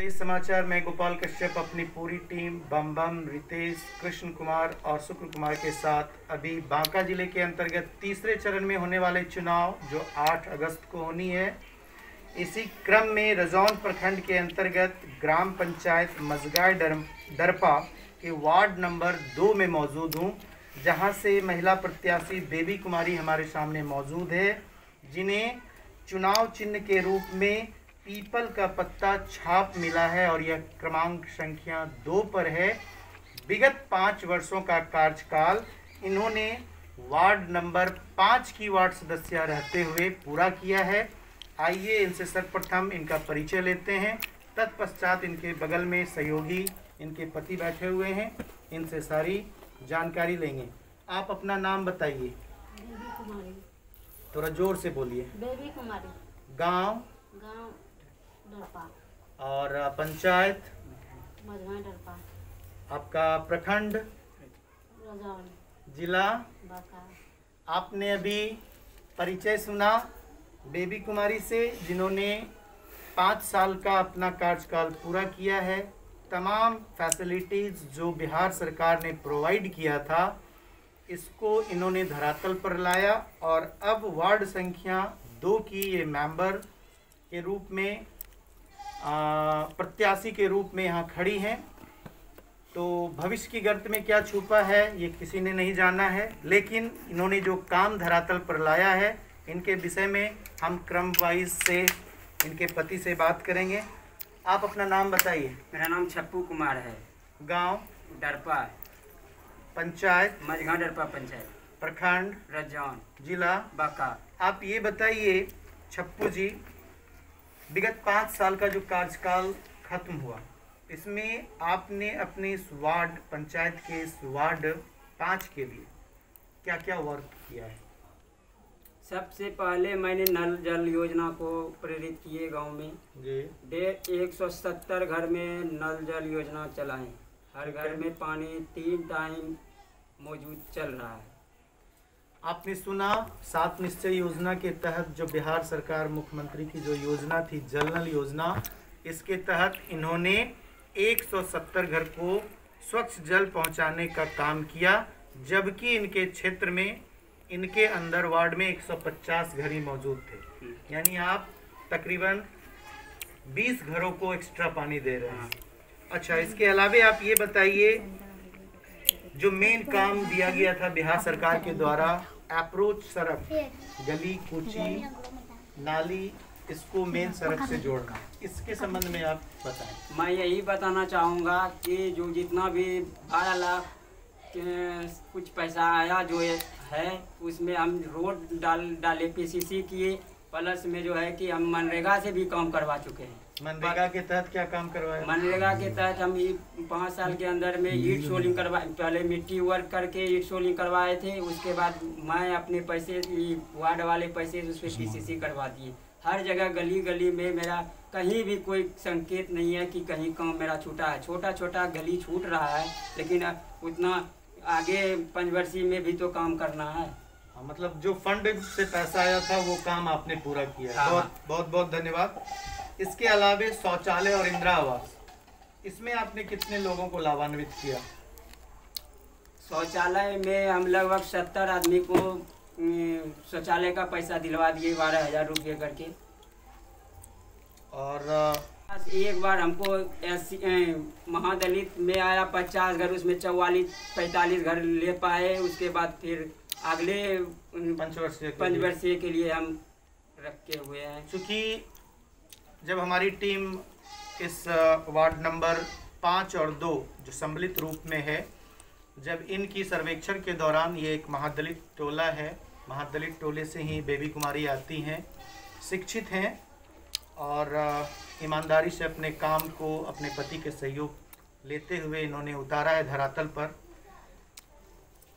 इस समाचार में गोपाल कश्यप अपनी पूरी टीम बम रितेश, कृष्ण कुमार और शुक्र कुमार के साथ अभी बांका जिले के अंतर्गत तीसरे चरण में होने वाले चुनाव जो 8 अगस्त को होनी है, इसी क्रम में रजौन प्रखंड के अंतर्गत ग्राम पंचायत मजगाय दरपा के वार्ड नंबर 2 में मौजूद हूँ, जहाँ से महिला प्रत्याशी बेबी कुमारी हमारे सामने मौजूद है, जिन्हें चुनाव चिन्ह के रूप में पीपल का पत्ता छाप मिला है और यह क्रमांक संख्या 2 पर है। विगत 5 वर्षों का कार्यकाल इन्होंने वार्ड नंबर 5 की वार्ड सदस्य रहते हुए पूरा किया है। आइए इनसे सर्वप्रथम इनका परिचय लेते हैं, तत्पश्चात इनके बगल में सहयोगी इनके पति बैठे हुए हैं, इनसे सारी जानकारी लेंगे। आप अपना नाम बताइए। बेबी कुमारी। थोड़ा जोर से बोलिए। बेबी कुमारी। गांव दरपा और पंचायत मजगाय दरपा। आपका प्रखंड, रजौन, जिला। बांका। आपने अभी परिचय सुना बेबी कुमारी से, जिन्होंने 5 साल का अपना कार्यकाल पूरा किया है। तमाम फैसिलिटीज़ जो बिहार सरकार ने प्रोवाइड किया था, इसको इन्होंने धरातल पर लाया और अब वार्ड संख्या 2 की ये मेंबर के रूप में प्रत्याशी के रूप में यहाँ खड़ी हैं। तो भविष्य की गर्त में क्या छुपा है ये किसी ने नहीं जाना है, लेकिन इन्होंने जो काम धरातल पर लाया है, इनके विषय में हम क्रम वाइज से इनके पति से बात करेंगे। आप अपना नाम बताइए। मेरा नाम छप्पू कुमार है। गांव दरपा, पंचायत मजगांव दरपा पंचायत, प्रखंड रजौन, जिला बांका। आप ये बताइए छप्पू जी, विगत 5 साल का जो कार्यकाल खत्म हुआ, इसमें आपने अपने इस वार्ड पंचायत के इस वार्ड 5 के लिए क्या क्या वर्क किया है? सबसे पहले मैंने नल जल योजना को प्रेरित किए गांव में जी। 170 घर में नल जल योजना चलाएं। हर घर में पानी 3 टाइम मौजूद चल रहा है। आपने सुना 7 निश्चय योजना के तहत जो बिहार सरकार मुख्यमंत्री की जो योजना थी, जल नल योजना, इसके तहत इन्होंने 170 घर को स्वच्छ जल पहुंचाने का काम किया, जबकि इनके क्षेत्र में इनके अंदर वार्ड में 150 घर ही मौजूद थे। यानी आप तकरीबन 20 घरों को एक्स्ट्रा पानी दे रहे हैं। अच्छा, इसके अलावा आप ये बताइए, जो मेन काम दिया गया था बिहार सरकार के द्वारा, अप्रोच सड़क, गली कूची नाली, इसको मेन सड़क से जोड़ना, इसके संबंध में आप बताएं। मैं यही बताना चाहूँगा कि जो जितना भी 12 लाख कुछ पैसा आया जो है, उसमें हम रोड डाले पीसीसी किए, प्लस में जो है कि हम मनरेगा से भी काम करवा चुके हैं। मनरेगा के तहत क्या काम करवाया? मनरेगा के तहत हम 5 साल के अंदर में ईट सोलिंग करवाए। पहले मिट्टी वर्क करके ईट सोलिंग करवाए थे, उसके बाद मैं अपने पैसे वार्ड वाले पैसे उस पर पीसीसी करवा दिए। हर जगह गली गली में मेरा कहीं भी कोई संकेत नहीं है कि कहीं काम मेरा छूटा है। छोटा छोटा गली छूट रहा है, लेकिन उतना आगे 5 वर्षीय में भी तो काम करना है। मतलब जो फंड से पैसा आया था वो काम आपने पूरा किया है। बहुत बहुत धन्यवाद। इसके अलावा शौचालय और इंदिरा आवास, इसमें आपने कितने लोगों को लाभान्वित किया? शौचालय में हम लगभग 70 आदमी को शौचालय का पैसा दिलवा दिए 12,000 रुपये करके। और एक बार हमको महादलित में आया 50 घर, उसमें 44-45 घर ले पाए। उसके बाद फिर अगले 5 वर्षीय के लिए हम रखे हुए हैं। चूँकि जब हमारी टीम इस वार्ड नंबर 5 और 2 जो सम्मिलित रूप में है, जब इनकी सर्वेक्षण के दौरान, ये एक महादलित टोला है, महादलित टोले से ही बेबी कुमारी आती हैं, शिक्षित हैं और ईमानदारी से अपने काम को अपने पति के सहयोग लेते हुए इन्होंने उतारा है धरातल पर।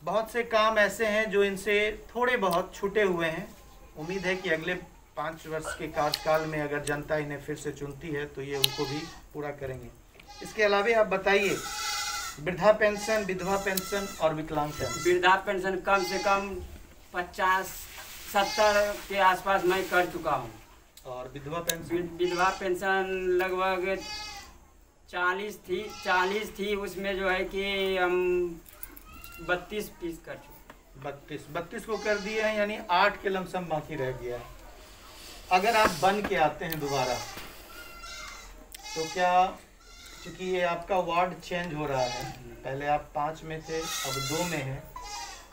बहुत से काम ऐसे हैं जो इनसे थोड़े बहुत छूटे हुए हैं। उम्मीद है कि अगले 5 वर्ष के कार्यकाल में अगर जनता इन्हें फिर से चुनती है तो ये उनको भी पूरा करेंगे। इसके अलावा आप बताइए, वृद्धा पेंशन, विधवा पेंशन और विकलांग पेंशन। वृद्धा पेंशन कम से कम 50-70 के आसपास मैं कर चुका हूँ। और विधवा पेंशन? विधवा पेंशन लगभग 40 थी उसमें जो है कि हम 32 पीस कर चुके। 32 को कर दिए हैं, यानी 8 के लमसम बाकी रह गया है। अगर आप बन के आते हैं दोबारा तो क्या, क्योंकि ये आपका वार्ड चेंज हो रहा है, पहले आप 5 में थे अब 2 में है,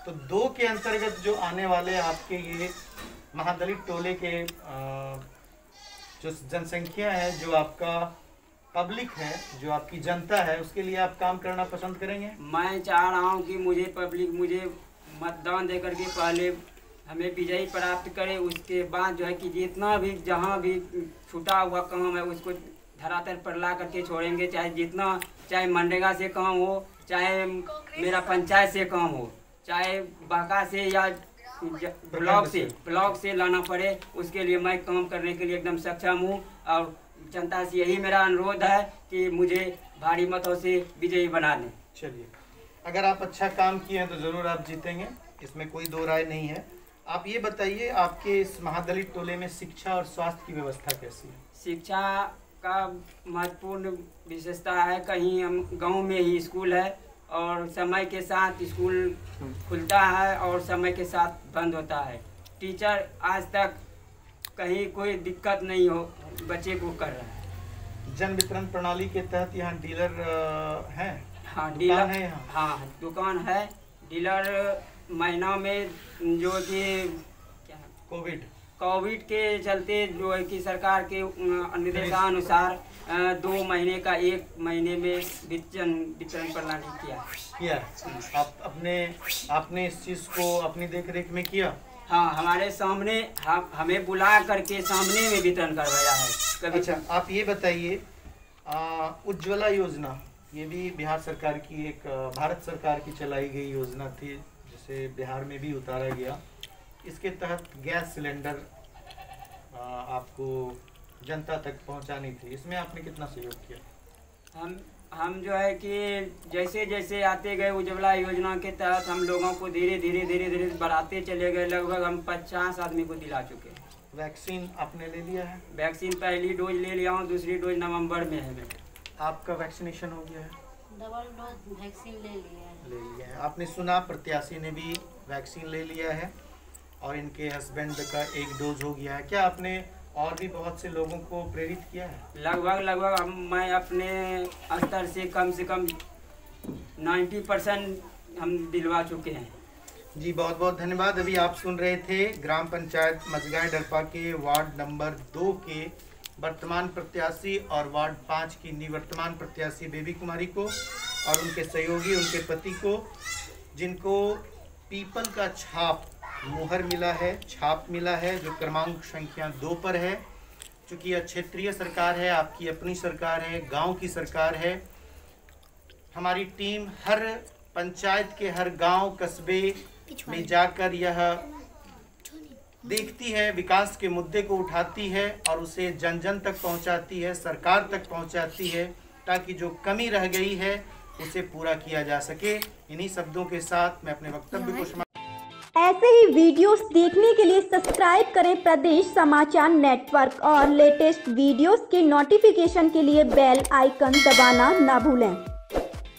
तो 2 के अंतर्गत जो आने वाले आपके ये महादलित टोले के जो जनसंख्या है, जो आपका पब्लिक है, जो आपकी जनता है, उसके लिए आप काम करना पसंद करेंगे? मैं चाह रहा हूँ कि मुझे मतदान देकर के पहले हमें विजयी प्राप्त करे, उसके बाद जो है कि जितना भी जहाँ भी छूटा हुआ काम है उसको धरातल पर ला करके छोड़ेंगे, चाहे मनरेगा से काम हो, चाहे मेरा पंचायत से काम हो, चाहे बाका से या ब्लॉक से लाना पड़े, उसके लिए मैं काम करने के लिए एकदम सक्षम हूँ। और जनता से यही मेरा अनुरोध है कि मुझे भारी मतों से विजयी बना दें। चलिए, अगर आप अच्छा काम किए हैं तो ज़रूर आप जीतेंगे, इसमें कोई दो राय नहीं है। आप ये बताइए, आपके इस महादलित टोले में शिक्षा और स्वास्थ्य की व्यवस्था कैसी है? शिक्षा का महत्वपूर्ण विशेषता है, कहीं हम गांव में ही स्कूल है और समय के साथ स्कूल खुलता है और समय के साथ बंद होता है। टीचर आज तक कहीं कोई दिक्कत नहीं हो बच्चे को कर रहा है। जन वितरण प्रणाली के तहत यहाँ डीलर हैं? हाँ, डीलर है यहाँ? हाँ, दुकान है। डीलर महीना में जो कि क्या कोविड के चलते जो है कि सरकार के निर्देशानुसार 2 महीने का 1 महीने में वितरण प्रणाली किया। आपने इस चीज़ को अपनी देखरेख में किया? हाँ, हमारे सामने हमें बुला करके सामने में वितरण करवाया है। अच्छा, आप ये बताइए, उज्ज्वला योजना, ये भी बिहार सरकार की एक भारत सरकार की चलाई गई योजना थी, जिसे बिहार में भी उतारा गया। इसके तहत गैस सिलेंडर आपको जनता तक पहुंचानी थी, इसमें आपने कितना सहयोग किया? हम जो है कि जैसे जैसे आते गए उज्ज्वला योजना के तहत हम लोगों को धीरे धीरे बढ़ाते चले गए। लगभग हम 50 आदमी को दिला चुके हैं। वैक्सीन आपने ले लिया है? वैक्सीन पहली डोज ले लिया हूँ, दूसरी डोज नवंबर में है। आपका वैक्सीनेशन हो गया है? डबल डोज वैक्सीन ले लिया है। आपने सुना प्रत्याशी ने भी वैक्सीन ले लिया है और इनके हस्बैंड का 1 डोज हो गया है। क्या आपने और भी बहुत से लोगों को प्रेरित किया है? लगभग मैं अपने स्तर से कम 90% हम दिलवा चुके हैं। जी, बहुत बहुत धन्यवाद। अभी आप सुन रहे थे ग्राम पंचायत मझगांव डरपा के वार्ड नंबर 2 के वर्तमान प्रत्याशी और वार्ड 5 की निवर्तमान प्रत्याशी बेबी कुमारी को और उनके सहयोगी, उनके पति को, जिनको पीपल का मुहर मिला है, छाप मिला है, जो क्रमांक संख्या 2 पर है। चूँकि यह क्षेत्रीय सरकार है, आपकी अपनी सरकार है, गांव की सरकार है। हमारी टीम हर पंचायत के हर गांव कस्बे में जाकर यह देखती है, विकास के मुद्दे को उठाती है और उसे जन जन तक पहुंचाती है, सरकार तक पहुंचाती है, ताकि जो कमी रह गई है उसे पूरा किया जा सके। इन्हीं शब्दों के साथ मैं अपने वक्तव्य को ऐसे ही वीडियोस देखने के लिए सब्सक्राइब करें प्रदेश समाचार नेटवर्क और लेटेस्ट वीडियोस के नोटिफिकेशन के लिए बेल आइकन दबाना ना भूलें।